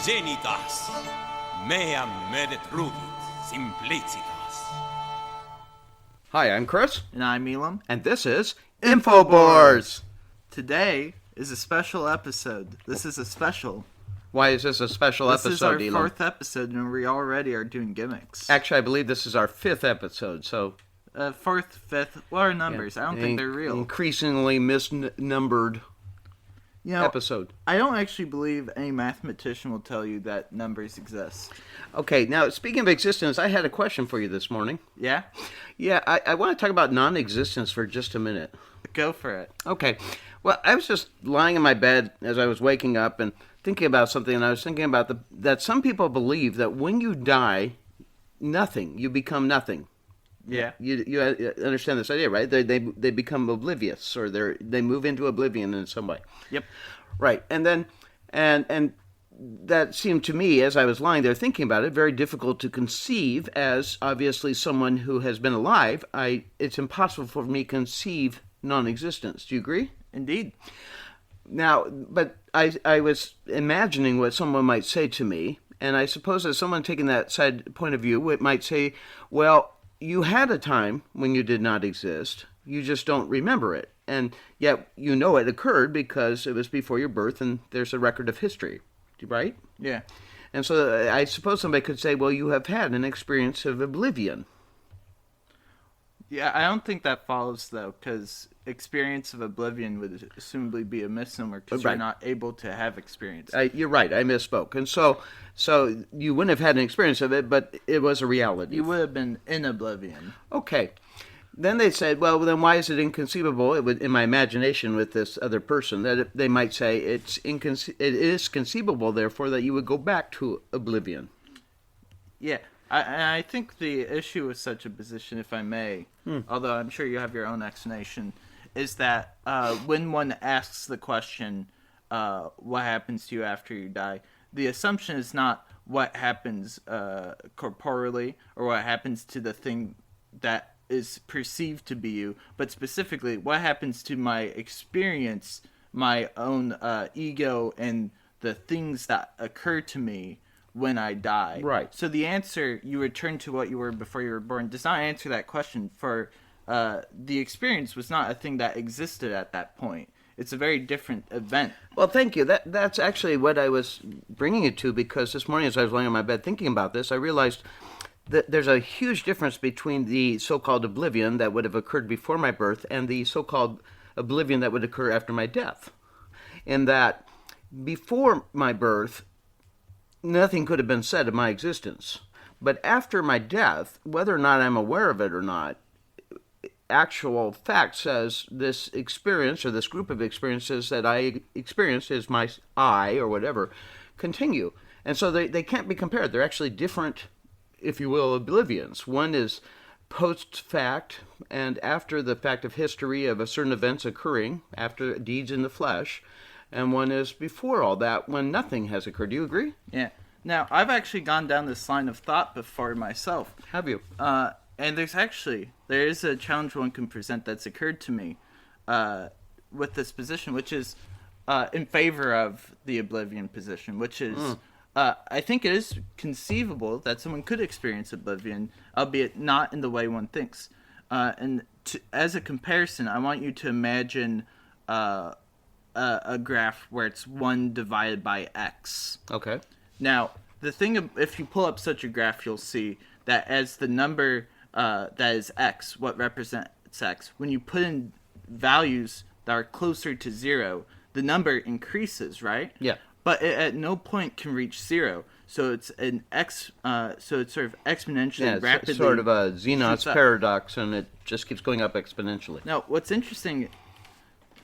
genitas, meam medetrudit simplicitas. Hi, I'm Chris. And I'm Elam. And this is Infobores. Today is a special episode. This is a special. Why is this a special episode, This is our Elam? fourth episode, and we already are doing gimmicks. Actually, I believe this is our fifth episode, so... Fourth, fifth, what are numbers? I don't think they're real. Increasingly misnumbered episode. I don't actually believe any mathematician will tell you that numbers exist. Okay, now, speaking of existence, I had a question for you this morning. Yeah? Yeah, I want to talk about non-existence for just a minute. Go for it. Okay. Well, I was just lying in my bed as I was waking up and thinking about something, and I was thinking about that some people believe that when you die, you become nothing. Yeah. You understand this idea, right? They become oblivious, or they move into oblivion in some way. Yep. Right. And then and that seemed to me, as I was lying there thinking about it, very difficult to conceive, as obviously someone who has been alive, it's impossible for me to conceive non-existence. Do you agree? Indeed. Now, but I was imagining what someone might say to me, and I suppose that someone taking that side point of view might say, well, you had a time when you did not exist, you just don't remember it, and yet you know it occurred because it was before your birth, and there's a record of history, right? Yeah. And so I suppose somebody could say, well, you have had an experience of oblivion. Yeah, I don't think that follows, though, because experience of oblivion would assumably be a misnomer, because you're not able to have experience. You're right, I misspoke. And so you wouldn't have had an experience of it, but it was a reality. You would have been in oblivion. Okay. Then they said, well, then why is it inconceivable, in my imagination with this other person, that they might say it is conceivable, therefore, that you would go back to oblivion. Yeah. I think the issue with such a position, if I may, although I'm sure you have your own explanation, is that when one asks the question, what happens to you after you die, the assumption is not what happens corporally or what happens to the thing that is perceived to be you, but specifically what happens to my experience, my own ego, and the things that occur to me when I die. Right. So the answer, you return to what you were before you were born, does not answer that question. For the experience was not a thing that existed at that point. It's a very different event. Well, thank you. That's actually what I was bringing it to, because this morning as I was laying on my bed thinking about this, I realized that there's a huge difference between the so-called oblivion that would have occurred before my birth and the so-called oblivion that would occur after my death. In that, before my birth, nothing could have been said of my existence. But after my death, whether or not I'm aware of it or not, actual fact says this experience or this group of experiences that I experienced as my I or whatever continue. And so they can't be compared. They're actually different, if you will, oblivions. One is post-fact and after the fact of history of a certain events occurring, after deeds in the flesh, and one is before all that, when nothing has occurred. Do you agree? Yeah. Now, I've actually gone down this line of thought before myself. Have you? And there is a challenge one can present that's occurred to me with this position, which is in favor of the oblivion position, which is, I think it is conceivable that someone could experience oblivion, albeit not in the way one thinks. As a comparison, I want you to imagine a graph where it's 1 divided by x. Okay. Now, the thing, if you pull up such a graph, you'll see that as the number that is x, what represents x, when you put in values that are closer to 0, the number increases, right? Yeah. But it at no point can reach 0. So it's an so it's sort of exponentially rapidly. It's sort of a Zenon's paradox, and it just keeps going up exponentially. Now, what's interesting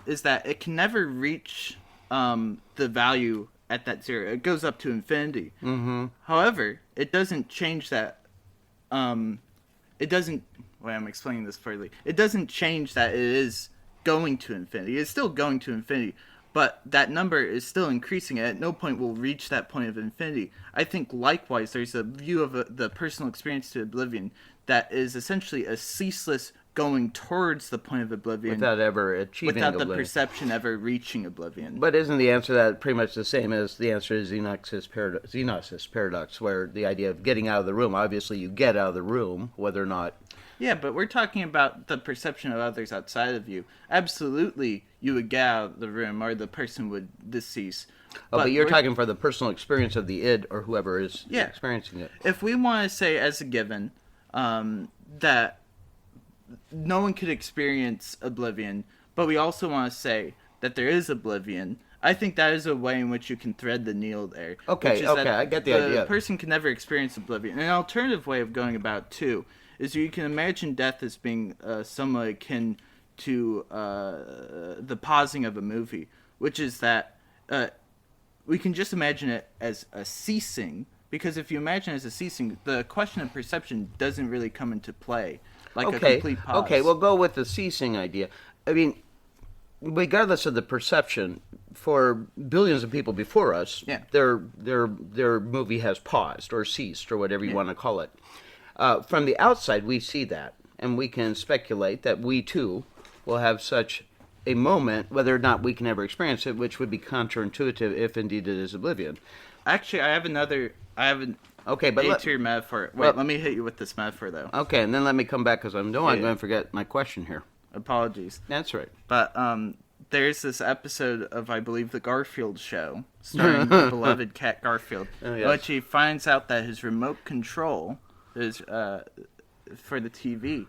is that it can never reach the value at that 0. It goes up to infinity. Mm-hmm. However, it doesn't change that. It doesn't. Wait, I'm explaining this further. It doesn't change that it is going to infinity. It's still going to infinity, but that number is still increasing. At no point will reach that point of infinity. I think likewise, there's a view of the personal experience to oblivion that is essentially a ceaseless going towards the point of oblivion without ever achieving without the oblivion. perception ever reaching oblivion. But isn't the answer to that pretty much the same as the answer to Xenos' paradox, where the idea of getting out of the room, obviously you get out of the room, whether or not... Yeah, but we're talking about the perception of others outside of you. Absolutely, you would get out of the room, or the person would decease. But you're talking for the personal experience of the id, or whoever is experiencing it. If we want to say as a given that no one could experience oblivion, but we also want to say that there is oblivion, I think that is a way in which you can thread the needle there. Okay, I get the idea. The person can never experience oblivion. An alternative way of going about it, too, is you can imagine death as being somewhat akin to the pausing of a movie, which is that we can just imagine it as a ceasing, because if you imagine it as a ceasing, the question of perception doesn't really come into play, like a complete pause. Okay, we'll go with the ceasing idea. I mean, regardless of the perception, for billions of people before us, their movie has paused or ceased or whatever you want to call it. From the outside, we see that, and we can speculate that we, too, will have such a moment, whether or not we can ever experience it, which would be counterintuitive if indeed it is oblivion. Actually, I have an metaphor. Wait, let me hit you with this metaphor, though. Okay, and then let me come back, because I'm going to forget my question here. Apologies. That's right. But there's this episode of, I believe, The Garfield Show, starring the beloved cat Garfield, in which he finds out that his remote control is for the TV.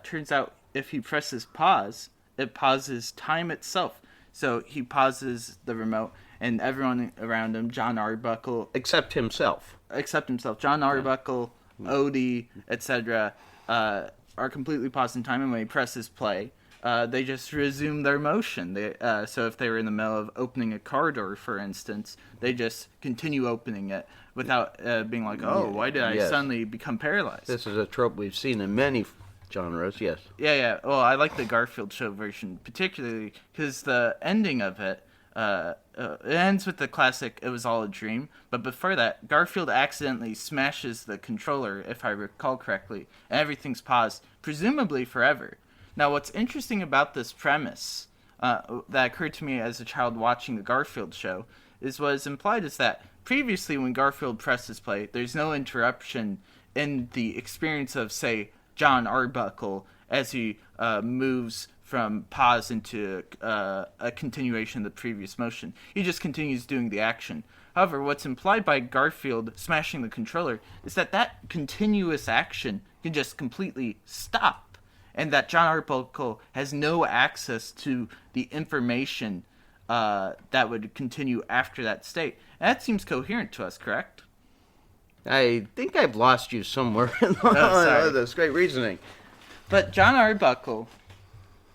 Turns out if he presses pause, it pauses time itself. So he pauses the remote, and everyone around him, John Arbuckle... Except himself. John Arbuckle, Odie, etc., are completely paused in time, and when he presses play, they just resume their motion. So if they were in the middle of opening a car door, for instance, they just continue opening it without being like, why did I suddenly become paralyzed? This is a trope we've seen in many genres, yes. Yeah. Well, I like the Garfield Show version, particularly because the ending of it, it ends with the classic, "It was all a dream," but before that, Garfield accidentally smashes the controller, if I recall correctly, and everything's paused, presumably forever. Now, what's interesting about this premise that occurred to me as a child watching the Garfield Show is what is implied is that previously when Garfield presses play, there's no interruption in the experience of, say, John Arbuckle as he moves from pause into a continuation of the previous motion. He just continues doing the action. However, what's implied by Garfield smashing the controller is that continuous action can just completely stop, and that John Arbuckle has no access to the information that would continue after that state. And that seems coherent to us, correct? I think I've lost you somewhere in this great reasoning. But John Arbuckle,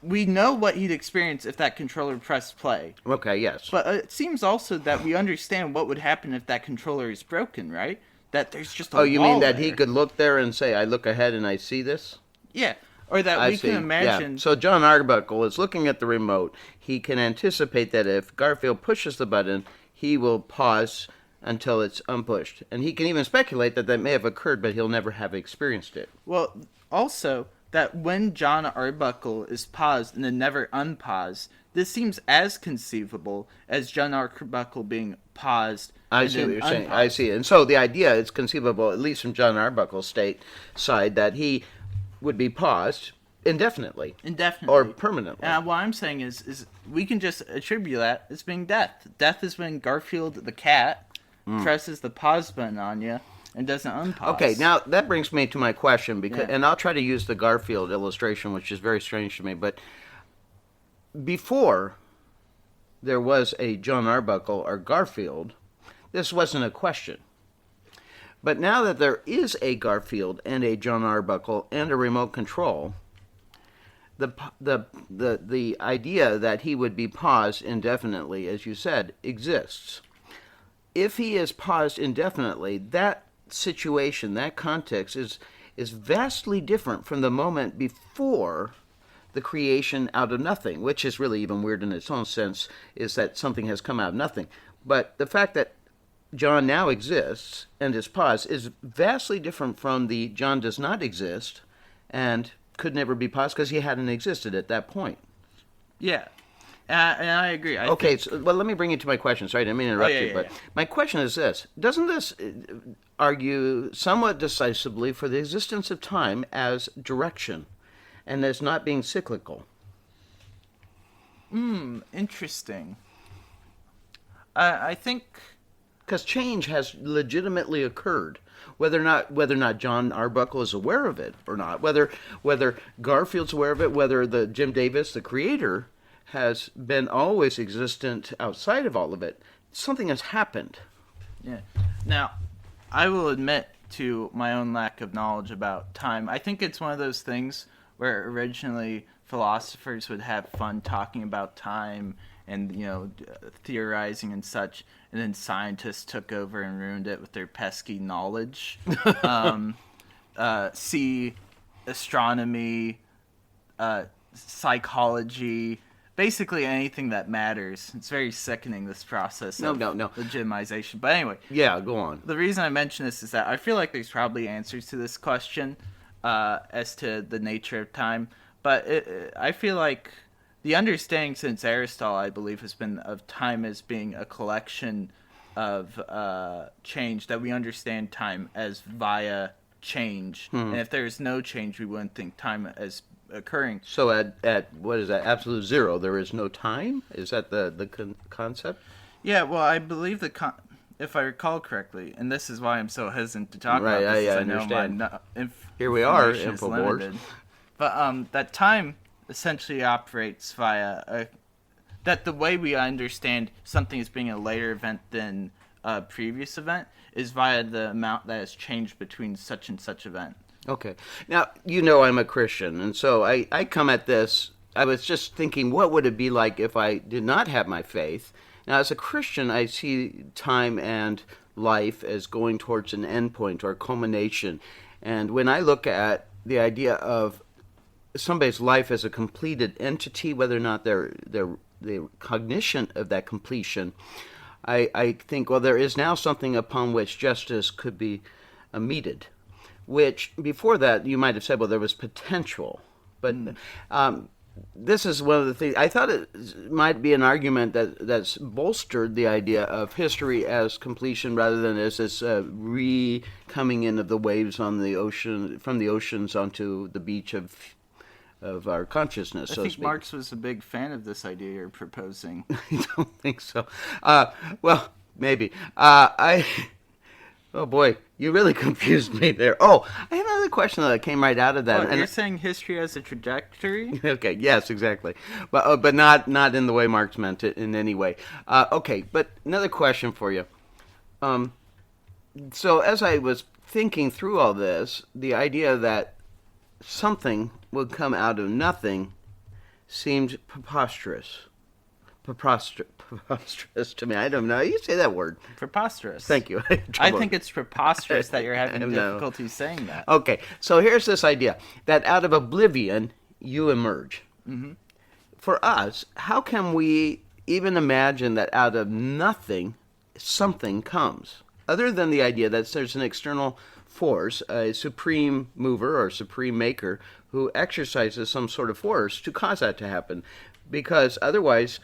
we know what he'd experience if that controller pressed play. Okay, yes. But it seems also that we understand what would happen if that controller is broken, right? That there's just a wall. Oh, you mean that there. he could look there and say, I look ahead and I see this? Yeah. Or that we can imagine... Yeah. So John Arbuckle is looking at the remote. He can anticipate that if Garfield pushes the button, he will pause until it's unpushed. And he can even speculate that may have occurred, but he'll never have experienced it. Well, also, that when John Arbuckle is paused and then never unpaused, this seems as conceivable as John Arbuckle being paused. I see what you're saying. I see. And so the idea is conceivable, at least from John Arbuckle's side, that he would be paused indefinitely. Or permanently. And what I'm saying is we can just attribute that as being death. Death is when Garfield the cat presses the pause button on you and doesn't unpause. Okay, now that brings me to my question, and I'll try to use the Garfield illustration, which is very strange to me, but before there was a John Arbuckle or Garfield, this wasn't a question. But now that there is a Garfield and a John Arbuckle and a remote control, the idea that he would be paused indefinitely, as you said, exists. If he is paused indefinitely, that situation, that context is vastly different from the moment before the creation out of nothing, which is really even weird in its own sense, is that something has come out of nothing. But the fact that John now exists and is paused is vastly different from the John does not exist and could never be possible because he hadn't existed at that point. Yeah. And I agree. Well, let me bring you to my question. Sorry, I didn't mean to interrupt you, but my question is this. Doesn't this argue somewhat decisively for the existence of time as direction and as not being cyclical? Interesting. I think... Because change has legitimately occurred. Whether or not John Arbuckle is aware of it or not, whether Garfield's aware of it, whether the Jim Davis, the creator, has been always existent outside of all of it, something has happened. Yeah. Now, I will admit to my own lack of knowledge about time. I think it's one of those things where originally philosophers would have fun talking about time and, theorizing and such, and then scientists took over and ruined it with their pesky knowledge. See astronomy, psychology, basically anything that matters. It's very sickening, this process of legitimization. But anyway. Yeah, go on. The reason I mention this is that I feel like there's probably answers to this question as to the nature of time. But I feel like the understanding since Aristotle, I believe, has been of time as being a collection of change, that we understand time as via change. And if there's no change, we wouldn't think time as occurring. So at what is that, absolute zero, there is no time? Is that the concept? Yeah, well, I believe if I recall correctly, and this is why I'm so hesitant to talk about this, I understand. Here we are, InfoBoard. But that time essentially operates via that the way we understand something as being a later event than a previous event is via the amount that has changed between such and such event. Okay. Now, I'm a Christian, and so I come at this, I was just thinking, what would it be like if I did not have my faith? Now, as a Christian, I see time and life as going towards an endpoint or a culmination. And when I look at the idea of somebody's life as a completed entity, whether or not the cognition of that completion, I think, well, there is now something upon which justice could be meted, which before that you might have said, well, there was potential. But this is one of the things, I thought it might be an argument that's bolstered the idea of history as completion rather than as this coming in of the waves on the ocean, from the oceans onto the beach of our consciousness, so to speak. I think Marx was a big fan of this idea you're proposing. I don't think so. Well, maybe. Oh boy, you really confused me there. Oh, I have another question that came right out of that. You're saying history as a trajectory? Okay, yes, exactly. But not in the way Marx meant it in any way. Okay, but another question for you. So as I was thinking through all this, the idea that something would come out of nothing seemed preposterous. Preposterous to me. I don't know. You say that word. Preposterous. Thank you. I think it's preposterous that you're having difficulty saying that. Okay, so here's this idea that out of oblivion you emerge. Mm-hmm. For us, how can we even imagine that out of nothing something comes? Other than the idea that there's an external force, a supreme mover or supreme maker, who exercises some sort of force to cause that to happen. Because otherwise,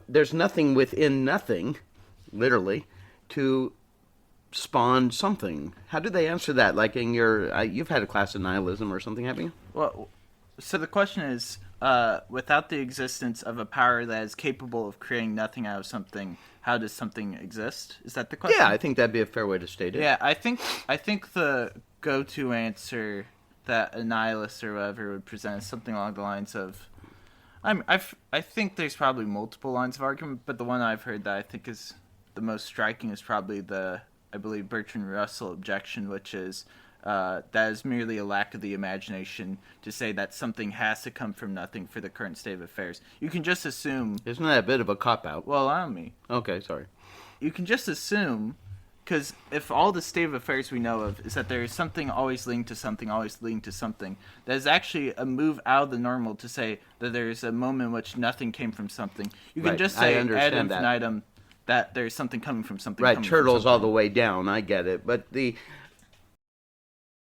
there's nothing within nothing, literally, to spawn something. How do they answer that? Like in you've had a class of nihilism or something, haven't you? Well, so the question is, without the existence of a power that is capable of creating nothing out of something, how does something exist? Is that the question? Yeah, I think that'd be a fair way to state it. Yeah, I think the go-to answer that a nihilist or whatever would present is something along the lines of, I think there's probably multiple lines of argument, but the one I've heard that I think is the most striking is probably I believe Bertrand Russell objection, which is that is merely a lack of the imagination to say that something has to come from nothing for the current state of affairs. You can just assume... Isn't that a bit of a cop-out? Well, allow me. Okay, sorry. You can just assume, because if all the state of affairs we know of is that there is something always linked to something, always linked to something, that is actually a move out of the normal to say that there is a moment in which nothing came from something. You can just say ad infinitum that there's something coming from something. Right, turtles all the way down. I get it, but